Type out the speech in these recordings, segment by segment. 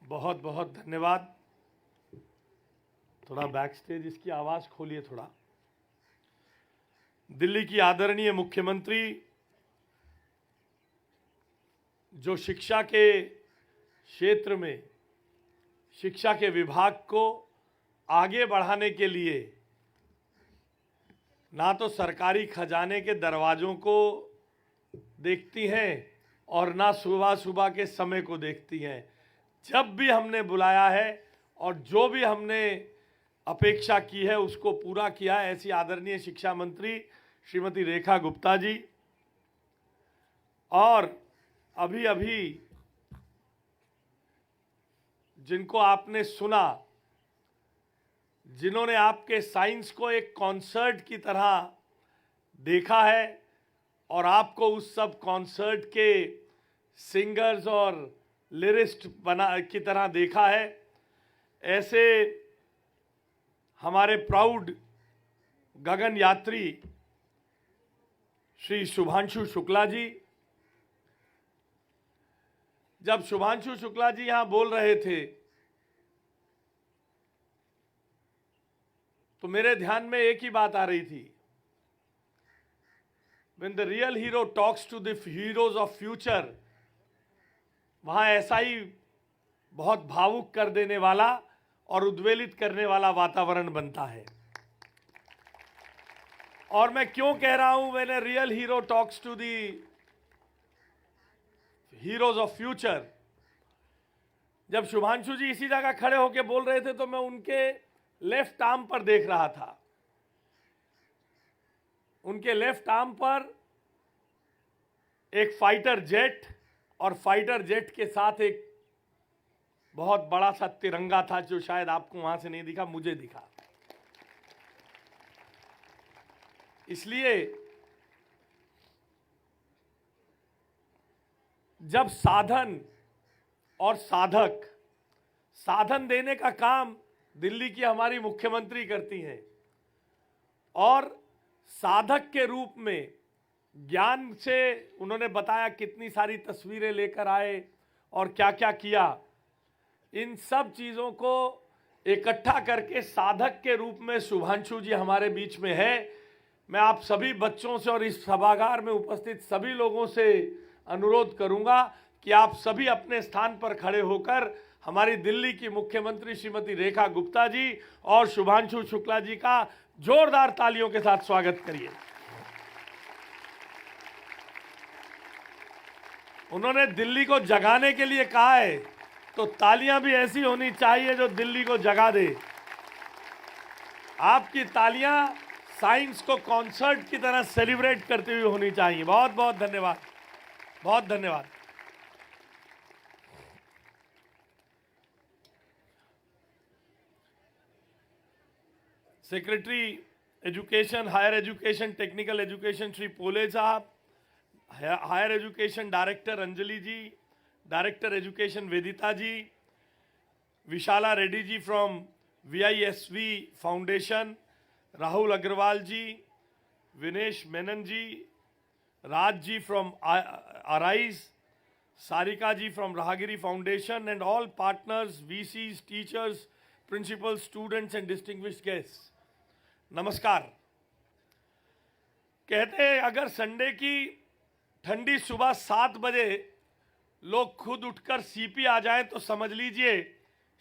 बहुत बहुत धन्यवाद। थोड़ा बैक स्टेज इसकी आवाज़ खोलिए थोड़ा। दिल्ली की आदरणीय मुख्यमंत्री जो शिक्षा के क्षेत्र में शिक्षा के विभाग को आगे बढ़ाने के लिए ना तो सरकारी खजाने के दरवाज़ों को देखती हैं और ना सुबह सुबह के समय को देखती हैं। जब भी हमने बुलाया है और जो भी हमने अपेक्षा की है उसको पूरा किया है। ऐसी आदरणीय शिक्षा मंत्री श्रीमती रेखा गुप्ता जी, और अभी अभी जिनको आपने सुना, जिन्होंने आपके साइंस को एक कॉन्सर्ट की तरह देखा है और आपको उस सब कॉन्सर्ट के सिंगर्स और लिरिस्ट की तरह देखा है, ऐसे हमारे प्राउड गगन यात्री श्री शुभांशु शुक्ला जी, जब शुभांशु शुक्ला जी यहां बोल रहे थे तो मेरे ध्यान में एक ही बात आ रही थी, When the real hero talks to the heroes of future, वहां ऐसा ही बहुत भावुक कर देने वाला और उद्वेलित करने वाला वातावरण बनता है। और मैं क्यों कह रहा हूं when a real hero talks to the heroes of future, जब शुभांशु जी इसी जगह खड़े होकर बोल रहे थे तो मैं उनके लेफ्ट आर्म पर देख रहा था। उनके लेफ्ट आर्म पर एक फाइटर जेट और फाइटर जेट के साथ एक बहुत बड़ा सा तिरंगा था जो शायद आपको वहां से नहीं दिखा, मुझे दिखा। इसलिए जब साधन और साधक, साधन देने का काम दिल्ली की हमारी मुख्यमंत्री करती हैं और साधक के रूप में ज्ञान से उन्होंने बताया कितनी सारी तस्वीरें लेकर आए और क्या क्या किया, इन सब चीज़ों को इकट्ठा करके साधक के रूप में शुभांशु जी हमारे बीच में है। मैं आप सभी बच्चों से और इस सभागार में उपस्थित सभी लोगों से अनुरोध करूंगा कि आप सभी अपने स्थान पर खड़े होकर हमारी दिल्ली की मुख्यमंत्री श्रीमती रेखा गुप्ता जी और शुभांशु शुक्ला जी का जोरदार तालियों के साथ स्वागत करिए। उन्होंने दिल्ली को जगाने के लिए कहा है, तो तालियां भी ऐसी होनी चाहिए जो दिल्ली को जगा दे। आपकी तालियां साइंस को कॉन्सर्ट की तरह सेलिब्रेट करते हुए होनी चाहिए। बहुत बहुत धन्यवाद, बहुत धन्यवाद। Secretary education, higher education, technical education Shri Pole साहब, higher education director Anjali ji, director education Vedita ji, Vishala Reddy ji from VISV foundation, Rahul Agarwal ji, Vinesh Menon ji, Raj ji from Arise, Sarika ji from Rahgiri foundation and all partners, VCs, teachers, principal, students and distinguished guests, नमस्कार। कहते हैं अगर संडे की ठंडी सुबह 7 बजे लोग खुद उठकर सीपी आ जाएं तो समझ लीजिए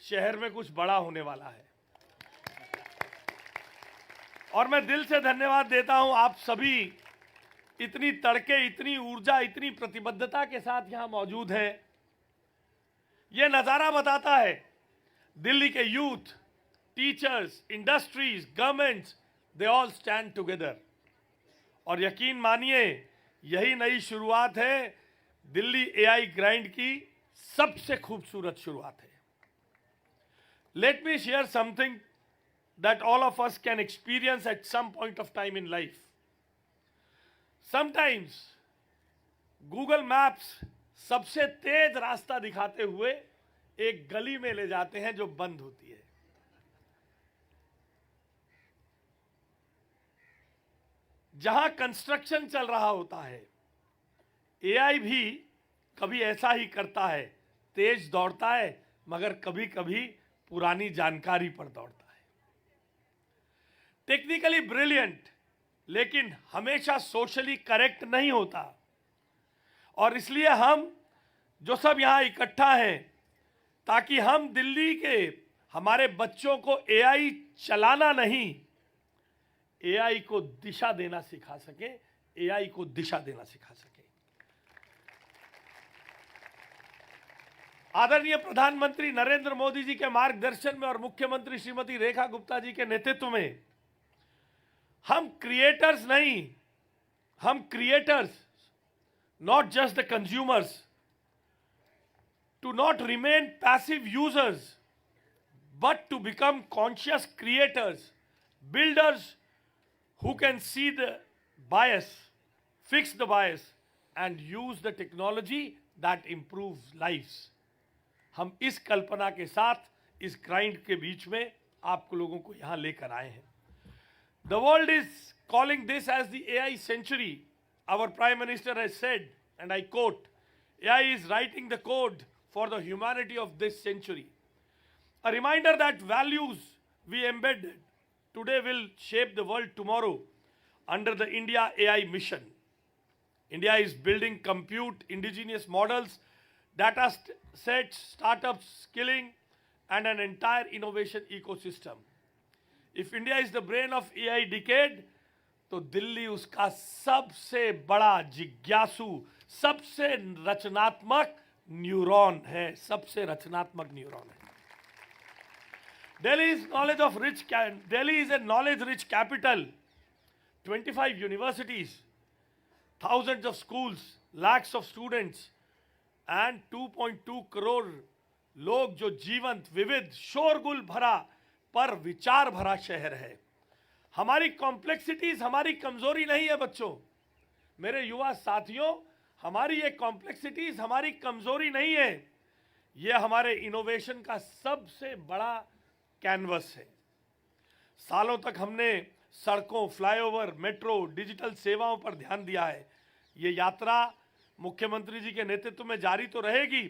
शहर में कुछ बड़ा होने वाला है। और मैं दिल से धन्यवाद देता हूं आप सभी इतनी तड़के, इतनी ऊर्जा, इतनी प्रतिबद्धता के साथ यहां मौजूद हैं। यह नजारा बताता है दिल्ली के youth, teachers, industries, governments, they all stand together. और यकीन मानिए यही नई शुरुआत है, दिल्ली AI ग्राइंड की सबसे खूबसूरत शुरुआत है। Let me share something that all of us can experience at some point of time in life. Sometimes Google Maps सबसे तेज रास्ता दिखाते हुए एक गली में ले जाते हैं जो बंद होती है। जहां कंस्ट्रक्शन चल रहा होता है, AI भी कभी ऐसा ही करता है, तेज दौड़ता है, मगर कभी कभी पुरानी जानकारी पर दौड़ता है। टेक्निकली ब्रिलियंट, लेकिन हमेशा सोशली करेक्ट नहीं होता। और इसलिए हम जो सब यहां इकट्ठा हैं, ताकि हम दिल्ली के हमारे बच्चों को एआई चलाना नहीं, एआई को दिशा देना सिखा सके, एआई को दिशा देना सिखा सके। आदरणीय प्रधानमंत्री नरेंद्र मोदी जी के मार्गदर्शन में और मुख्यमंत्री श्रीमती रेखा गुप्ता जी के नेतृत्व में हम क्रिएटर्स नहीं, हम creators, not just the consumers, to not remain passive users, but to become conscious creators, builders who can see the bias, fix the bias, and use the technology that improves lives. हम इस कल्पना के साथ इस grind के बीच में आप लोगों को यहां लेकर आए हैं। The world is calling this as the AI century. Our Prime Minister has said, and I quote, AI is writing the code for the humanity of this century. A reminder that values we embedded today will shape the world tomorrow under the India AI mission. India is building compute indigenous models, data sets, startups, skilling, and an entire innovation ecosystem. If India is the brain of AI decade, तो दिल्ली उसका सबसे बड़ा जिज्ञासु, सबसे रचनात्मक neuron है, सबसे रचनात्मक न्यूरॉन है। Delhi is a knowledge-rich capital. 25 universities, thousands of schools, lakhs of students, and 2.2 crore लोग जो जीवंत, विविध, शोरगुल भरा पर विचार भरा शहर है। हमारी कॉम्प्लेक्सिटीज हमारी कमजोरी नहीं है बच्चों, मेरे युवा साथियों, हमारी ये कॉम्प्लेक्सिटीज हमारी कमजोरी नहीं है, ये हमारे इनोवेशन का सबसे बड़ा कैनवस है। सालों तक हमने सड़कों, फ्लाईओवर, मेट्रो, डिजिटल सेवाओं पर ध्यान दिया है। ये यात्रा मुख्यमंत्री जी के नेतृत्व में जारी तो रहेगी,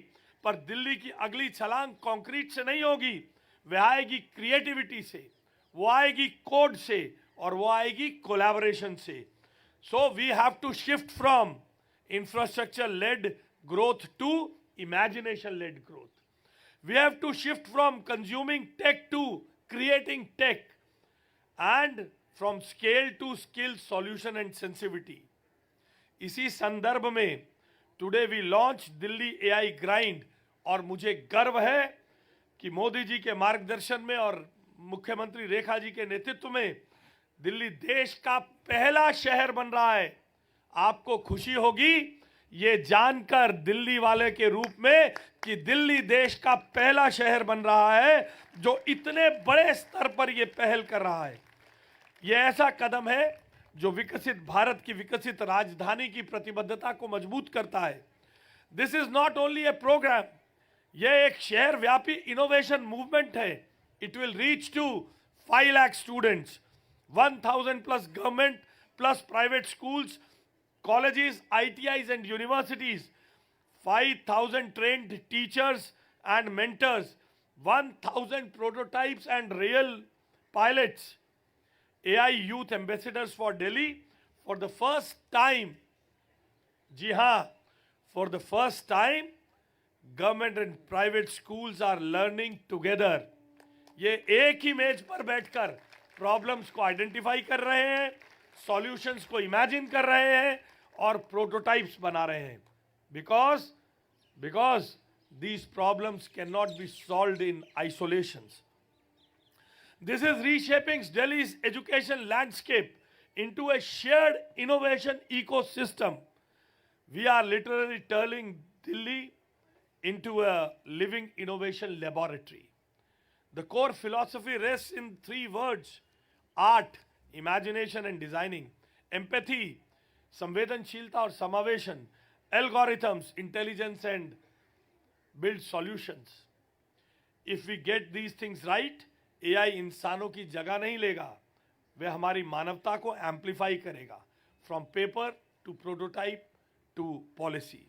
पर दिल्ली की अगली छलांग कंक्रीट से नहीं होगी, वह आएगी क्रिएटिविटी से, वो आएगी कोड से, और वो आएगी कोलैबोरेशन से। So we have to shift from infrastructure led growth to imagination led growth. We have to shift from consuming tech to creating tech, and from scale to skill, solution and sensitivity. इसी संदर्भ में today we launch Delhi AI Grind, और मुझे गर्व है कि मोदी जी के मार्गदर्शन में और मुख्यमंत्री रेखा जी के नेतृत्व में दिल्ली देश का पहला शहर बन रहा है। आपको खुशी होगी ये जानकर, दिल्ली वाले के रूप में, कि दिल्ली देश का पहला शहर बन रहा है जो इतने बड़े स्तर पर यह पहल कर रहा है। यह ऐसा कदम है जो विकसित भारत की, विकसित राजधानी की प्रतिबद्धता को मजबूत करता है। This is not only a program, यह एक शहर व्यापी इनोवेशन मूवमेंट है। It will reach to 5 lakh students, 1000 plus government plus private schools, colleges, ITIs and universities, 5,000 trained teachers and mentors, 1,000 prototypes and real pilots, AI youth ambassadors for Delhi. For the first time, जी हाँ, for the first time, government and private schools are learning together. ये एक ही मेज पर बैठकर problems को identify कर रहे हैं, सॉल्यूशंस को इमेजिन कर रहे हैं और प्रोटोटाइप्स बना रहे हैं। Because these problems cannot be solved in isolations. This is reshaping Delhi's education landscape into a shared innovation ecosystem. We are literally turning Delhi into a living innovation laboratory. The core philosophy rests in 3 words: art, imagination and designing, empathy, संवेदनशीलता और समावेशन, algorithms, intelligence and build solutions. If we get these things right, AI इंसानों की जगह नहीं लेगा, वह हमारी मानवता को एम्पलीफाई करेगा, from paper to prototype to policy.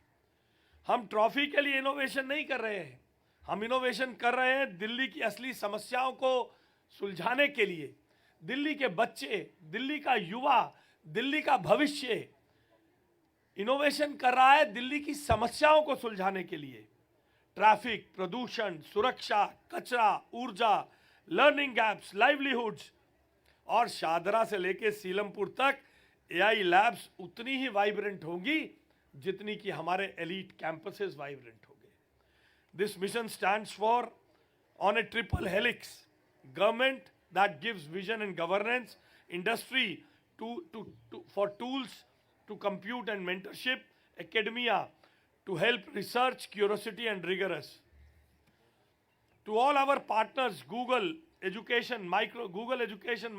हम ट्रॉफी के लिए इनोवेशन नहीं कर रहे हैं, हम इनोवेशन कर रहे हैं दिल्ली की असली समस्याओं को सुलझाने के लिए। दिल्ली के बच्चे, दिल्ली का युवा, दिल्ली का भविष्य इनोवेशन कर रहा है दिल्ली की समस्याओं को सुलझाने के लिए। ट्रैफिक, प्रदूषण, सुरक्षा, कचरा, ऊर्जा, लर्निंग गैप्स, लाइवलीहुड्स और शादरा से लेकर सीलमपुर तक एआई लैब्स उतनी ही वाइब्रेंट होंगी जितनी कि हमारे एलीट कैंपसेस वाइब्रेंट होंगे। This mission stands for on A triple helix, government that gives vision and governance, industry for tools to compute and mentorship, academia to help research, curiosity and rigorous. To all our partners, Google Education,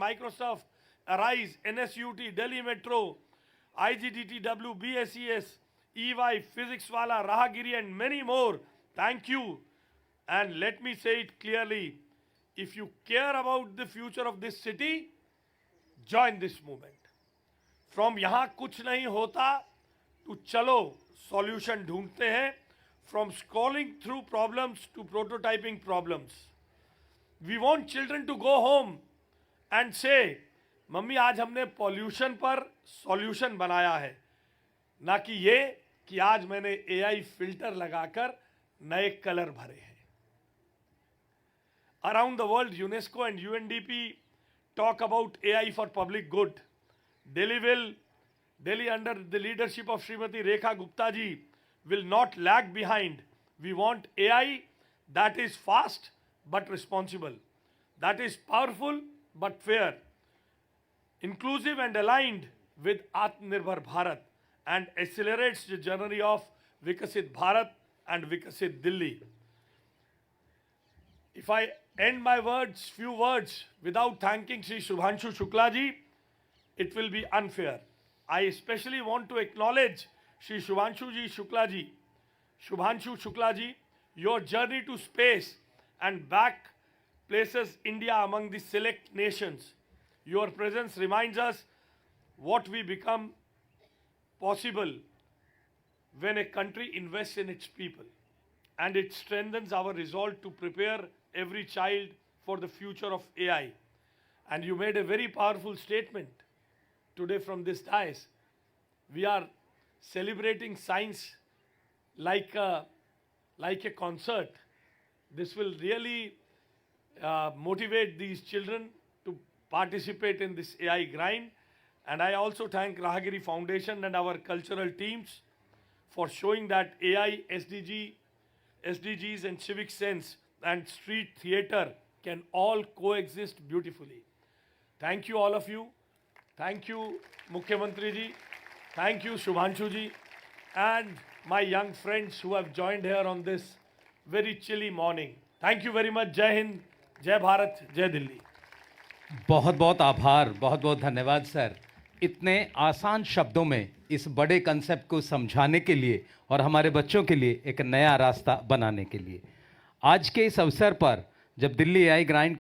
Microsoft, Arise, NSUT, Delhi Metro, IGDTW, BSES, EY, Physics Wala, Rahagiri and many more, thank you. And let me say it clearly, if you care about the future of this city, join this movement. From यहां कुछ नहीं होता तो चलो solution ढूंढते हैं। From scrolling through problems to prototyping problems, we want children to go home and say mummy आज हमने पॉल्यूशन पर सॉल्यूशन बनाया है, ना कि ये कि आज मैंने एआई फिल्टर लगाकर नए कलर भरे हैं। Around the world UNESCO and UNDP talk about AI for public good. Delhi under the leadership of Srimati Rekha Gupta ji will not lag behind. We want AI that is fast but responsible, that is powerful but fair, inclusive and aligned with Atmanirbhar Bharat, and accelerates the journey of Vikasit Bharat and Vikasit Delhi. If I end my few words without thanking Sri Shubhanshu Shukla ji, it will be unfair. I especially want to acknowledge Shri Shubhanshu Shukla ji, your journey to space and back places India among the select nations. Your presence reminds us what we become possible when a country invests in its people, and it strengthens our resolve to prepare every child for the future of AI. And you made a very powerful statement today from this dais. We are celebrating science like a concert. This will really motivate these children to participate in this AI grind. And I also thank Rahagiri Foundation and our cultural teams for showing that AI, SDGs and civic sense and street theater can all coexist beautifully. Thank you all of you. Thank you Mukhyamantri ji. Thank you Shubhanshu ji and my young friends who have joined here on this very chilly morning. Thank you very much. Jai Hind, Jai Bharat, Jai Delhi. बहुत बहुत आभार, बहुत बहुत धन्यवाद sir, इतने आसान शब्दों में इस बड़े कंसेप्ट को समझाने के लिए और हमारे बच्चों के लिए एक नया रास्ता बनाने के लिए। आज के इस अवसर पर जब दिल्ली एआई ग्राइंड